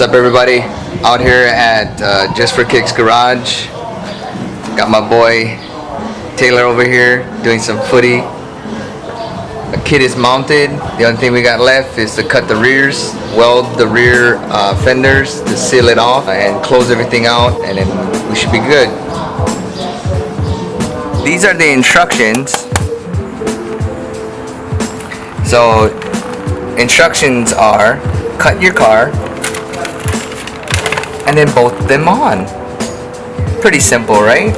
What's up, everybody? Out here at Just for Kicks Garage. Got my boy Taylor over here doing some footy. The kit is mounted. The only thing we got left is to cut the rears, weld the rear fenders to seal it off, and close everything out, and then we should be good. These are the instructions. So, instructions are cut your car and then bolt them on. Pretty simple, right?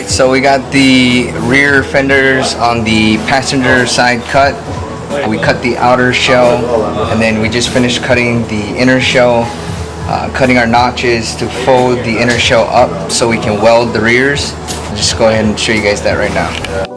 So we got the rear fenders on the passenger side cut. We cut the outer shell, and then we just finished cutting the inner shell, cutting our notches to fold the inner shell up so we can weld the rears. I'll just go ahead and show you guys that right now.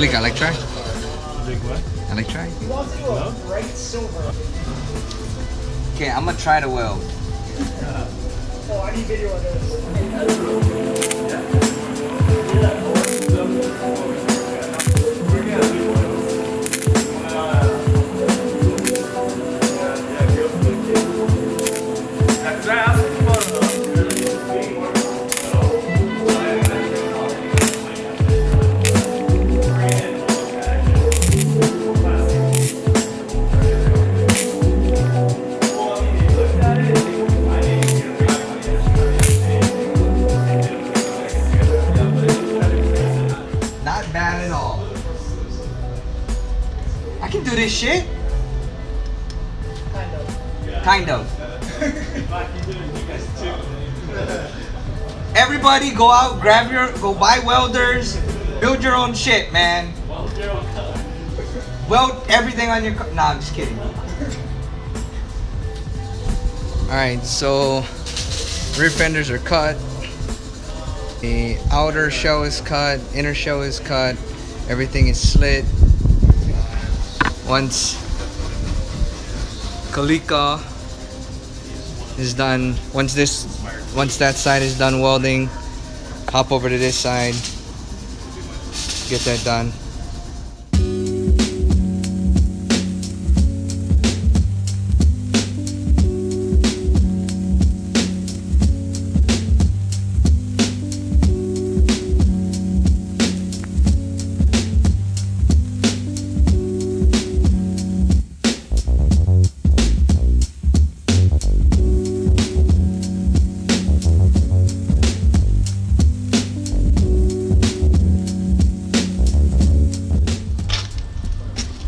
I like try. Big what? I like try. He wants to do a bright silver. Okay, I'm gonna try to weld. Oh, I need video of this. Not bad at all. I can do this shit. Kind of. Kind of. Everybody go out, go buy welders, build your own shit, man. Weld everything on your car. Nah, I'm just kidding. Alright, so rear fenders are cut. The outer shell is cut, inner shell is cut, everything is slit. Once Kalika is done, once that side is done welding, hop over to this side, get that done.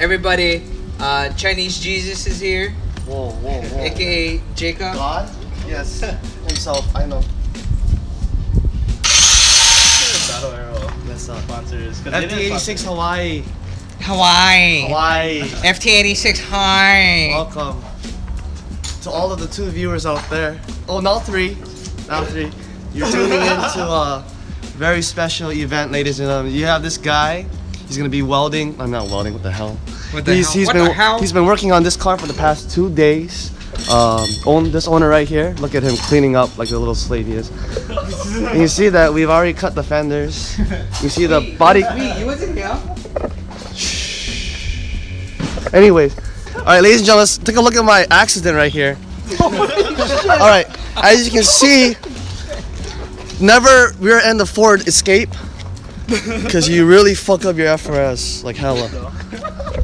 Everybody, Chinese Jesus is here, Whoa, whoa, whoa. aka Jacob. God? Yes, himself, I know. Battle Arrow. Yes, Sponsors. FT86 Hawaii. Hawaii. FT86, hi. Welcome to all of the 2 viewers out there. Oh, now 3. Now 3. You're tuning in to a very special event, ladies and gentlemen. You have this guy. He's gonna be welding. I'm not welding. What the hell? What the hell? He's been working on this car for the past 2 days. this owner right here. Look at him cleaning up like the little slave he is. And you see that we've already cut the fenders. You see the body. You wasn't here? Anyways, all right, ladies and gentlemen, let's take a look at my accident right here. All right, as you can see, never rear end the Ford Escape because you really fuck up your FRS like hella.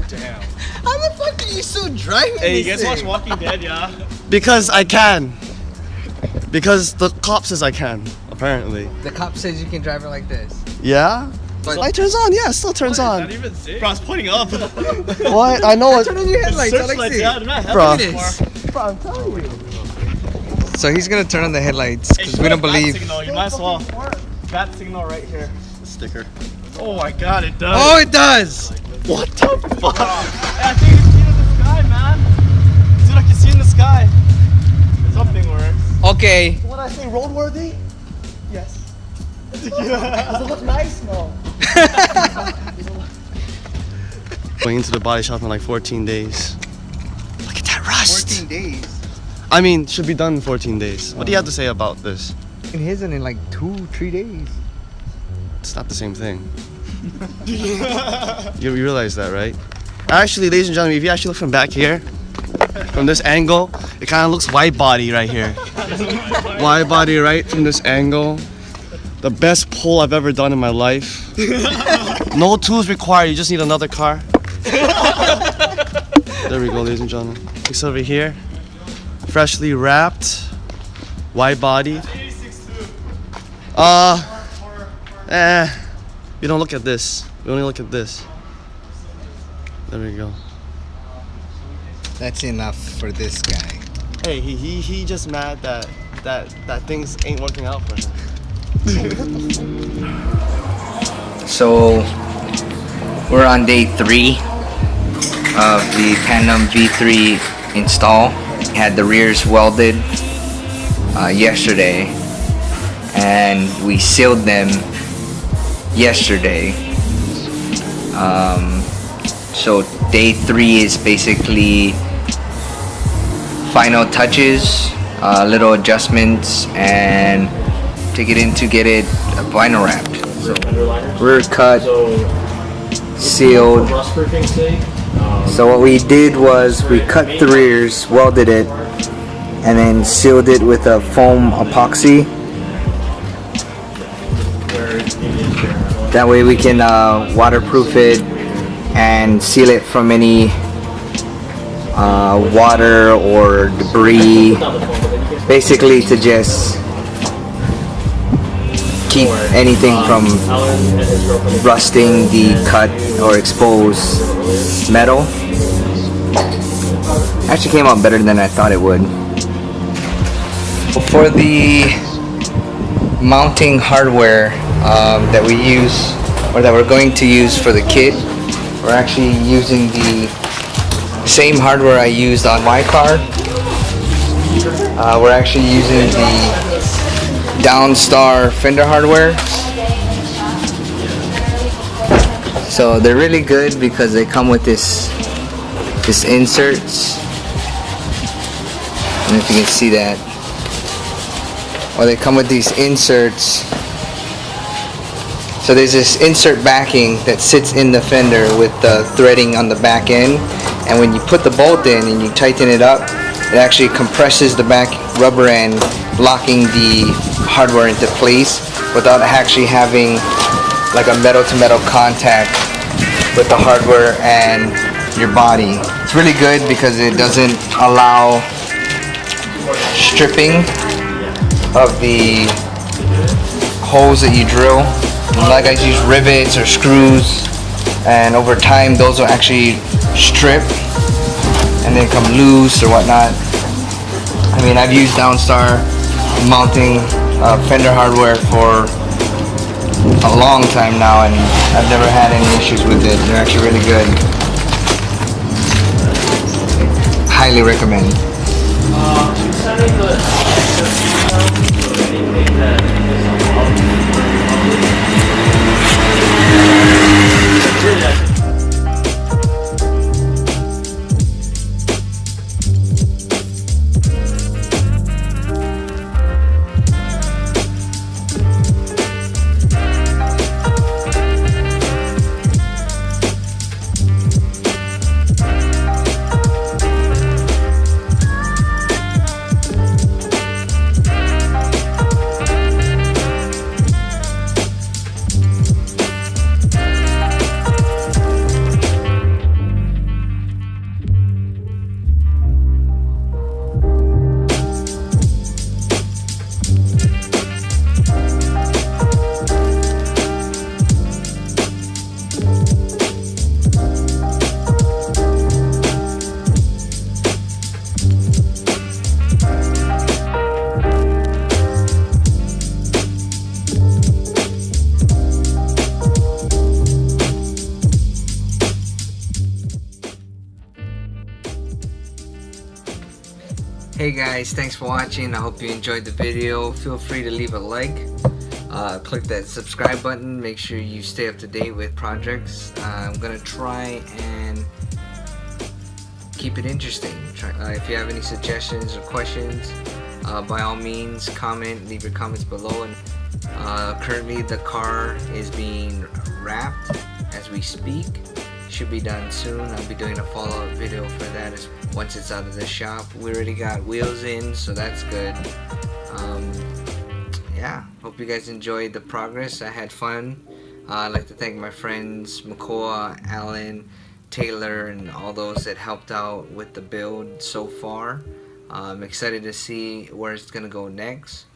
Damn. How the fuck are you still driving? Hey, you this guys watch thing? Walking Dead, yeah? Because I can. Because the cop says I can, apparently. The cop says you can drive it like this. Yeah? But- Light turns on, yeah, it still turns Not on. even sick. Bro, I was pointing up. What? I know it. Turn on your headlights, Searchlights, Alexi. yeah, they're not Bro. heavy anymore. Bro, I'm telling you. So he's gonna turn on the headlights Hey, because put we a don't bat believe. Signal, you might as well. Bat signal right here. The sticker. Oh my god, it does. Oh, it does. What the fuck? Hey, I think you can see it in the sky, man. Dude, I can see it in the sky. Something works. Okay. What I say, roadworthy? Yes. Does it look nice? No. Going into the body shop in like 14 days. Look at that rust. 14 days. I mean, should be done in 14 days. What do you have to say about this? And his in like 2-3 days. It's not the same thing. You realize that, right? Actually, ladies and gentlemen, if you actually look from back here, from this angle, it kind of looks wide body right here. Wide body right from this angle. The best pull I've ever done in my life. No tools required, you just need another car. There we go, ladies and gentlemen. It's over here. Freshly wrapped. Wide body. We don't look at this. We only look at this. There we go. That's enough for this guy. Hey, he just mad that things ain't working out for him. So we're on day 3 of the Pandem V3 install. Had the rears welded yesterday, and we sealed them yesterday. So day 3 is basically final touches, little adjustments, and take it in to get it vinyl wrapped. So rear cut, sealed. So what we did was we cut the rears, welded it, and then sealed it with a foam epoxy. That way we can waterproof it and seal it from any water or debris. Basically to just keep anything from rusting the cut or exposed metal. Actually came out better than I thought it would. For the mounting hardware that we use, or that we're going to use for the kit, we're actually using the same hardware I used on my car. We're actually using the Downstar fender hardware. So they're really good because they come with this inserts. I don't know if you can see that. Or they come with these inserts. So there's this insert backing that sits in the fender with the threading on the back end, and when you put the bolt in and you tighten it up, it actually compresses the back rubber end, locking the hardware into place without actually having like a metal to metal contact with the hardware and your body. It's really good because it doesn't allow stripping of the holes that you drill. A lot of guys use rivets or screws, and over time those will actually strip and then come loose or whatnot. I mean, I've used Downstar mounting fender hardware for a long time now, and I've never had any issues with it. They're actually really good. Highly recommend. Hey guys, thanks for watching. I hope you enjoyed the video. Feel free to leave a like. Click that subscribe button. Make sure you stay up to date with projects. I'm gonna try and keep it interesting. If you have any suggestions or questions, by all means comment, leave your comments below. And currently the car is being wrapped as we speak. Should be done soon. I'll be doing a follow-up video for that once it's out of the shop. We already got wheels in, so that's good. Yeah, hope you guys enjoyed the progress. I had fun. I'd like to thank my friends Makoa, Alan, Taylor, and all those that helped out with the build so far. I'm excited to see where it's gonna go next.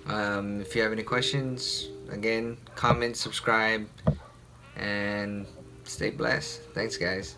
If you have any questions, again, comment, subscribe, and stay blessed. Thanks guys.